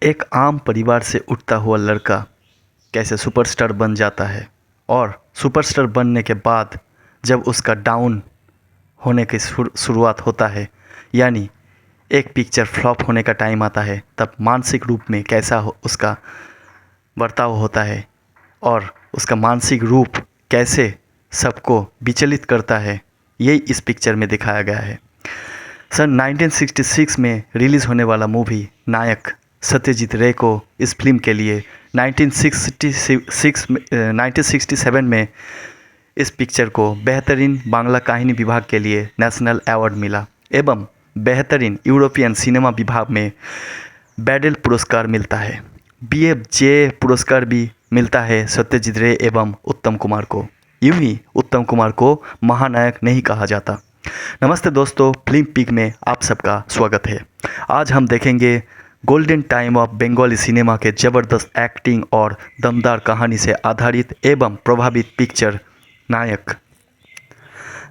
एक आम परिवार से उठता हुआ लड़का कैसे सुपरस्टार बन जाता है और सुपरस्टार बनने के बाद जब उसका डाउन होने की शुरुआत होता है, यानी एक पिक्चर फ्लॉप होने का टाइम आता है, तब मानसिक रूप में कैसा उसका बर्ताव होता है और उसका मानसिक रूप कैसे सबको विचलित करता है, यही इस पिक्चर में दिखाया गया है। सन 1966 में रिलीज़ होने वाला मूवी नायक सत्यजीत रे को इस फिल्म के लिए 1967 में इस पिक्चर को बेहतरीन बांग्ला कहानी विभाग के लिए नेशनल अवार्ड मिला एवं बेहतरीन यूरोपियन सिनेमा विभाग में बैडल पुरस्कार मिलता है। BFJ पुरस्कार भी मिलता है सत्यजीत रे एवं उत्तम कुमार को। यूँ ही उत्तम कुमार को महानायक नहीं कहा जाता। नमस्ते दोस्तों, फिल्म पिक में आप सबका स्वागत है। आज हम देखेंगे golden time of Bengali cinema के ज़बरदस्त एक्टिंग और दमदार कहानी से आधारित एवं प्रभावित पिक्चर नायक।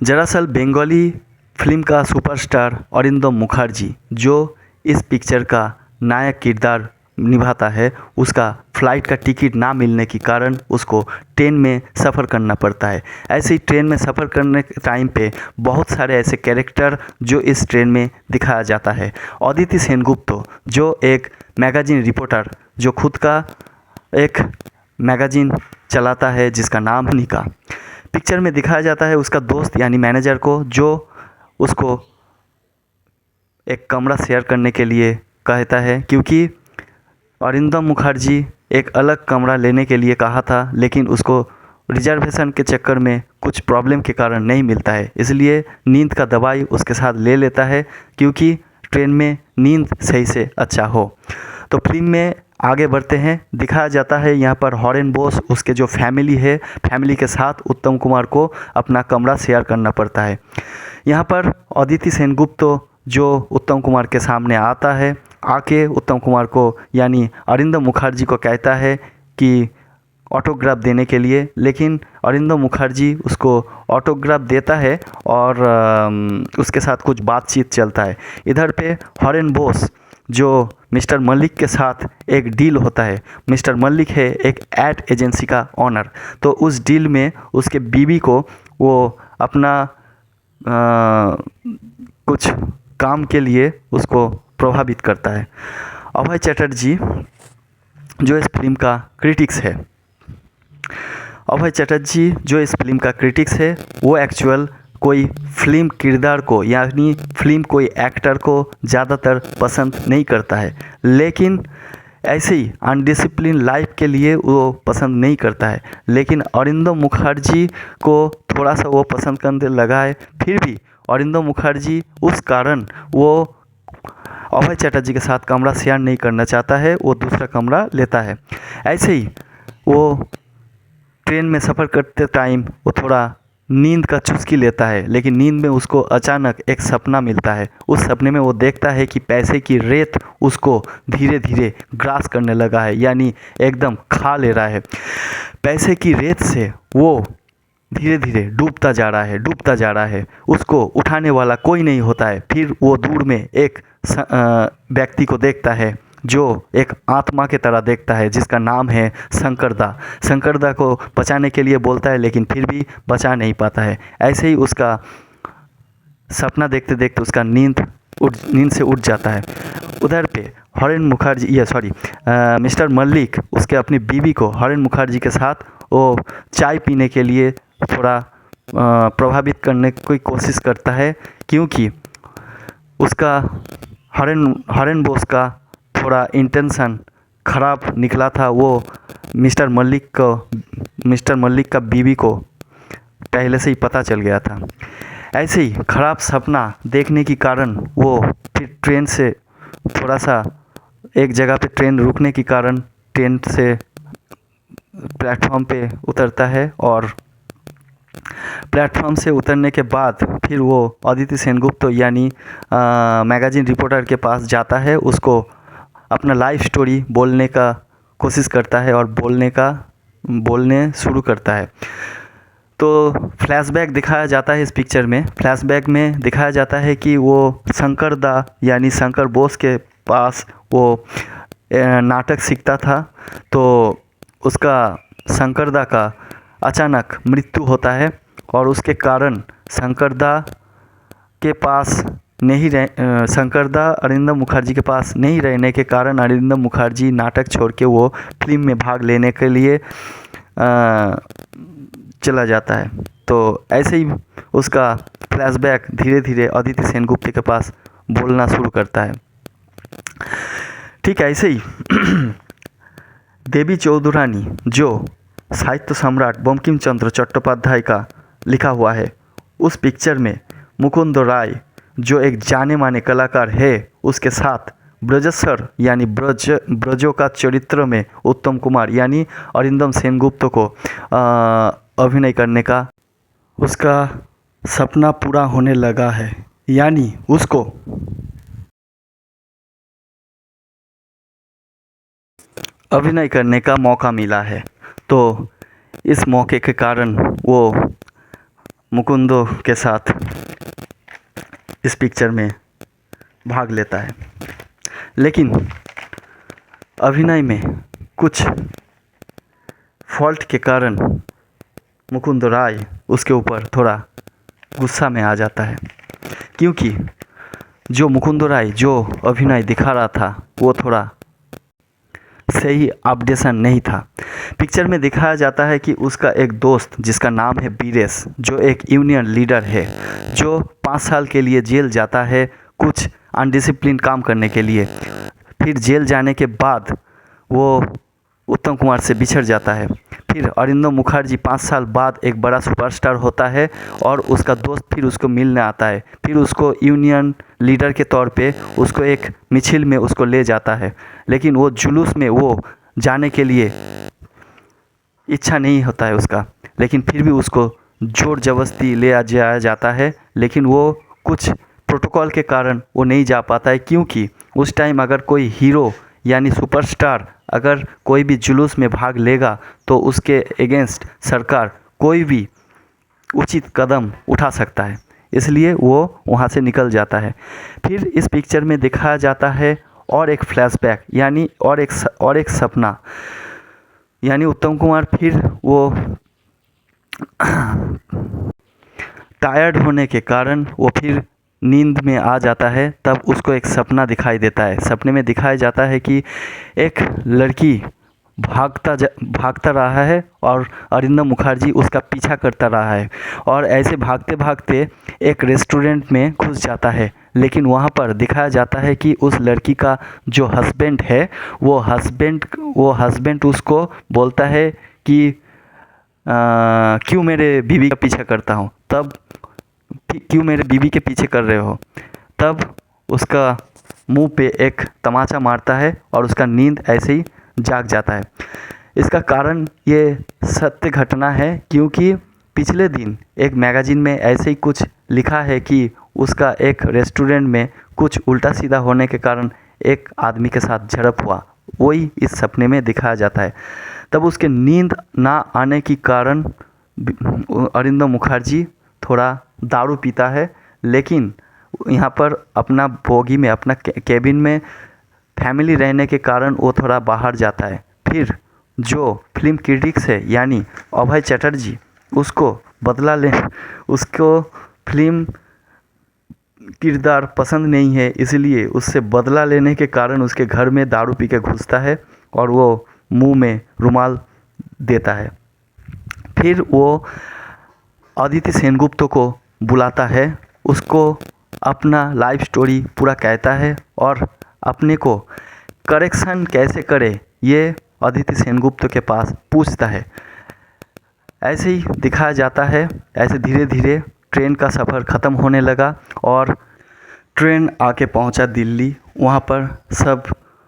दरअसल बंगाली फिल्म का सुपरस्टार अरिंदम मुखर्जी जो इस पिक्चर का नायक किरदार निभाता है, उसका फ़्लाइट का टिकट ना मिलने के कारण उसको ट्रेन में सफ़र करना पड़ता है। ऐसे ही ट्रेन में सफ़र करने के टाइम पे बहुत सारे ऐसे कैरेक्टर जो इस ट्रेन में दिखाया जाता है। अदिति सेनगुप्त जो एक मैगज़ीन रिपोर्टर जो खुद का एक मैगज़ीन चलाता है जिसका नाम निका, पिक्चर में दिखाया जाता है उसका दोस्त यानी मैनेजर को, जो उसको एक कमरा शेयर करने के लिए कहता है, क्योंकि अरिंदम मुखर्जी एक अलग कमरा लेने के लिए कहा था लेकिन उसको रिजर्वेशन के चक्कर में कुछ प्रॉब्लम के कारण नहीं मिलता है, इसलिए नींद का दवाई उसके साथ ले लेता है क्योंकि ट्रेन में नींद सही से अच्छा हो। तो फिल्म में आगे बढ़ते हैं। दिखाया जाता है यहाँ पर हॉरेन बोस उसके जो फैमिली है, फैमिली के साथ उत्तम कुमार को अपना कमरा शेयर करना पड़ता है। यहाँ पर अदिति सेनगुप्त जो उत्तम कुमार के सामने आता है, आके उत्तम कुमार को यानी अरिंदम मुखर्जी को कहता है कि ऑटोग्राफ देने के लिए, लेकिन अरिंदम मुखर्जी उसको ऑटोग्राफ देता है और उसके साथ कुछ बातचीत चलता है। इधर पे हॉरेन बोस जो मिस्टर मलिक के साथ एक डील होता है। मिस्टर मलिक है एक एड एजेंसी का ऑनर, तो उस डील में उसके बीवी को वो अपना कुछ काम के लिए उसको प्रभावित करता है। अभय चटर्जी जो इस फिल्म का क्रिटिक्स है, अभय चटर्जी जो इस फिल्म का क्रिटिक्स है, वो एक्चुअल कोई फिल्म किरदार को यानी फिल्म कोई एक्टर को ज़्यादातर पसंद नहीं करता है, लेकिन ऐसे ही अनडिसिप्लिन लाइफ के लिए वो पसंद नहीं करता है। लेकिन अरिंदम मुखर्जी को थोड़ा सा वो पसंद करने लगा है, फिर भी अरिंदम मुखर्जी उस कारण वो अभय चटर्जी के साथ कमरा शेयर नहीं करना चाहता है, वो दूसरा कमरा लेता है। ऐसे ही वो ट्रेन में सफ़र करते टाइम वो थोड़ा नींद का चुस्की लेता है, लेकिन नींद में उसको अचानक एक सपना मिलता है। उस सपने में वो देखता है कि पैसे की रेत उसको धीरे धीरे ग्रास करने लगा है, यानी एकदम खा ले रहा है। पैसे की रेत से वो धीरे धीरे डूबता जा रहा है। उसको उठाने वाला कोई नहीं होता है। फिर वो दूर में एक व्यक्ति को देखता है जो एक आत्मा के तरह देखता है, जिसका नाम है शंकरदा। शंकरदा को बचाने के लिए बोलता है, लेकिन फिर भी बचा नहीं पाता है। ऐसे ही उसका सपना देखते देखते उसका नींद से उठ जाता है। उधर पे हॉरेन मुखर्जी मिस्टर मलिक उसके अपनी बीवी को हॉरेन मुखर्जी के साथ वो चाय पीने के लिए थोड़ा प्रभावित करने की कोशिश करता है, क्योंकि उसका हॉरेन बोस का थोड़ा इंटेंशन ख़राब निकला था। वो मिस्टर मलिक का बीवी को पहले से ही पता चल गया था। ऐसे ही ख़राब सपना देखने के कारण वो फिर ट्रेन से थोड़ा सा एक जगह पे ट्रेन रुकने के कारण ट्रेन से प्लेटफॉर्म पे उतरता है और प्लेटफॉर्म से उतरने के बाद फिर वो अदिति सेनगुप्त यानी मैगज़ीन रिपोर्टर के पास जाता है, उसको अपना लाइफ स्टोरी बोलने का कोशिश करता है और बोलने शुरू करता है। तो फ्लैशबैक दिखाया जाता है इस पिक्चर में। फ्लैशबैक में दिखाया जाता है कि वो शंकर दा यानी शंकर बोस के पास वो नाटक सीखता था, तो उसका शंकरदा का अचानक मृत्यु होता है और उसके कारण शंकरदा के पास नहीं रह शंकरदा अरिंदम मुखर्जी के पास नहीं रहने के कारण अरिंदम मुखर्जी नाटक छोड़ के वो फिल्म में भाग लेने के लिए चला जाता है। तो ऐसे ही उसका फ्लैशबैक धीरे धीरे अदिति सेनगुप्त के पास बोलना शुरू करता है। ठीक है, ऐसे ही देवी चौधुरानी जो साहित्य सम्राट बंकिम चंद्र चट्टोपाध्याय का लिखा हुआ है, उस पिक्चर में मुकुंद राय जो एक जाने माने कलाकार है, उसके साथ ब्रजसर यानी ब्रजों का चरित्र में उत्तम कुमार यानी अरिंदम सेनगुप्त को अभिनय करने का उसका सपना पूरा होने लगा है, यानी उसको अभिनय करने का मौका मिला है। तो इस मौके के कारण वो मुकुंदो के साथ इस पिक्चर में भाग लेता है, लेकिन अभिनय में कुछ फॉल्ट के कारण मुकुंद राय उसके ऊपर थोड़ा गुस्सा में आ जाता है, क्योंकि जो मुकुंद राय जो अभिनय दिखा रहा था वो थोड़ा सही अपडेशन नहीं था। पिक्चर में दिखाया जाता है कि उसका एक दोस्त जिसका नाम है बीरेश, जो एक यूनियन लीडर है, जो 5 साल के लिए जेल जाता है कुछ अनडिसिप्लिन काम करने के लिए। फिर जेल जाने के बाद वो उत्तम कुमार से बिछड़ जाता है। फिर अरिंदम मुखर्जी 5 साल बाद एक बड़ा सुपरस्टार होता है और उसका दोस्त फिर उसको मिलने आता है। फिर उसको यूनियन लीडर के तौर पे उसको एक मिছিল में उसको ले जाता है, लेकिन वो जुलूस में वो जाने के लिए इच्छा नहीं होता है उसका, लेकिन फिर भी उसको जोर जबरदस्ती ले जाया जाता है। लेकिन वो कुछ प्रोटोकॉल के कारण वो नहीं जा पाता है, क्योंकि उस टाइम अगर कोई हीरो यानी सुपरस्टार अगर कोई भी जुलूस में भाग लेगा तो उसके अगेंस्ट सरकार कोई भी उचित कदम उठा सकता है, इसलिए वो वहाँ से निकल जाता है। फिर इस पिक्चर में दिखाया जाता है और एक फ्लैशबैक यानी और एक सपना, यानी उत्तम कुमार फिर वो टायर्ड होने के कारण वो फिर नींद में आ जाता है। तब उसको एक सपना दिखाई देता है। सपने में दिखाया जाता है कि एक लड़की भागता रहा है और अरिंदम मुखर्जी उसका पीछा करता रहा है, और ऐसे भागते भागते एक रेस्टोरेंट में घुस जाता है। लेकिन वहाँ पर दिखाया जाता है कि उस लड़की का जो हस्बैंड है वो हस्बैंड उसको बोलता है कि क्यों मेरे बीवी का पीछा करता हूँ, तब क्यों मेरे बीवी के पीछे कर रहे हो। तब उसका मुंह पे एक तमाचा मारता है और उसका नींद ऐसे ही जाग जाता है। इसका कारण ये सत्य घटना है, क्योंकि पिछले दिन एक मैगज़ीन में ऐसे ही कुछ लिखा है कि उसका एक रेस्टोरेंट में कुछ उल्टा सीधा होने के कारण एक आदमी के साथ झड़प हुआ, वही इस सपने में दिखाया जाता है। तब उसके नींद ना आने के कारण अरिंदम मुखर्जी थोड़ा दारू पीता है, लेकिन यहाँ पर अपना बोगी में अपना केबिन में फैमिली रहने के कारण वो थोड़ा बाहर जाता है। फिर जो फिल्म क्रिटिक्स है यानी अभय चटर्जी उसको फिल्म किरदार पसंद नहीं है, इसलिए उससे बदला लेने के कारण उसके घर में दारू पी के घुसता है और वो मुंह में रुमाल देता है। फिर वो अदिति सेनगुप्त को बुलाता है, उसको अपना लाइफ स्टोरी पूरा कहता है और अपने को करेक्शन कैसे करे ये अदिति सेनगुप्त के पास पूछता है। ऐसे ही दिखाया जाता है। ऐसे धीरे धीरे ट्रेन का सफ़र ख़त्म होने लगा और ट्रेन आके पहुंचा दिल्ली। वहाँ पर सब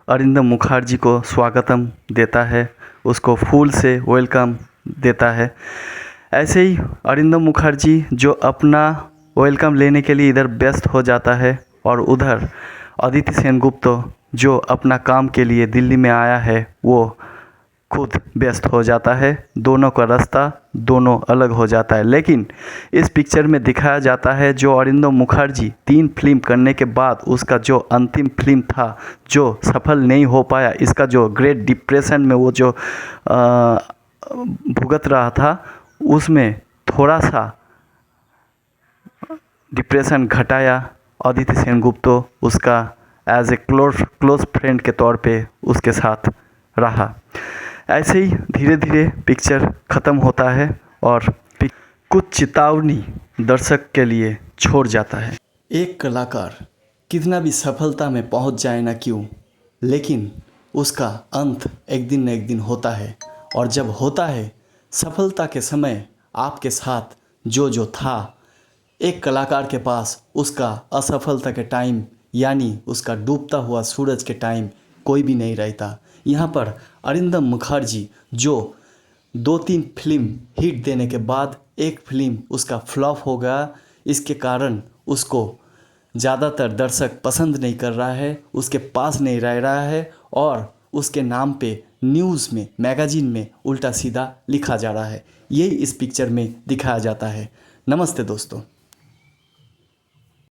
अरिंदम मुखर्जी को स्वागतम देता है, उसको फूल से वेलकम देता है। ऐसे ही अरिंदम मुखर्जी जो अपना वेलकम लेने के लिए इधर व्यस्त हो जाता है और उधर अदिति सेनगुप्त जो अपना काम के लिए दिल्ली में आया है वो खुद व्यस्त हो जाता है, दोनों का रास्ता दोनों अलग हो जाता है। लेकिन इस पिक्चर में दिखाया जाता है जो अरिंदम मुखर्जी 3 फिल्म करने के बाद उसका जो अंतिम फिल्म था जो सफल नहीं हो पाया, इसका जो ग्रेट डिप्रेशन में वो जो भुगत रहा था, उसमें थोड़ा सा डिप्रेशन घटाया अदिति सेनगुप्ता उसका एज ए क्लोज फ्रेंड के तौर पे उसके साथ रहा। ऐसे ही धीरे धीरे पिक्चर ख़त्म होता है और कुछ चेतावनी दर्शक के लिए छोड़ जाता है। एक कलाकार कितना भी सफलता में पहुंच जाए ना क्यों, लेकिन उसका अंत एक दिन न एक दिन होता है। और जब होता है, सफलता के समय आपके साथ जो जो था, एक कलाकार के पास उसका असफलता के टाइम यानी उसका डूबता हुआ सूरज के टाइम कोई भी नहीं रहता। यहाँ पर अरिंदम मुखर्जी जो 2-3 फिल्म हिट देने के बाद एक फिल्म उसका फ्लॉप हो गया, इसके कारण उसको ज़्यादातर दर्शक पसंद नहीं कर रहा है, उसके पास नहीं रह रहा है और उसके नाम पे न्यूज़ में, मैगज़ीन में उल्टा सीधा लिखा जा रहा है। यही इस पिक्चर में दिखाया जाता है। नमस्ते दोस्तों।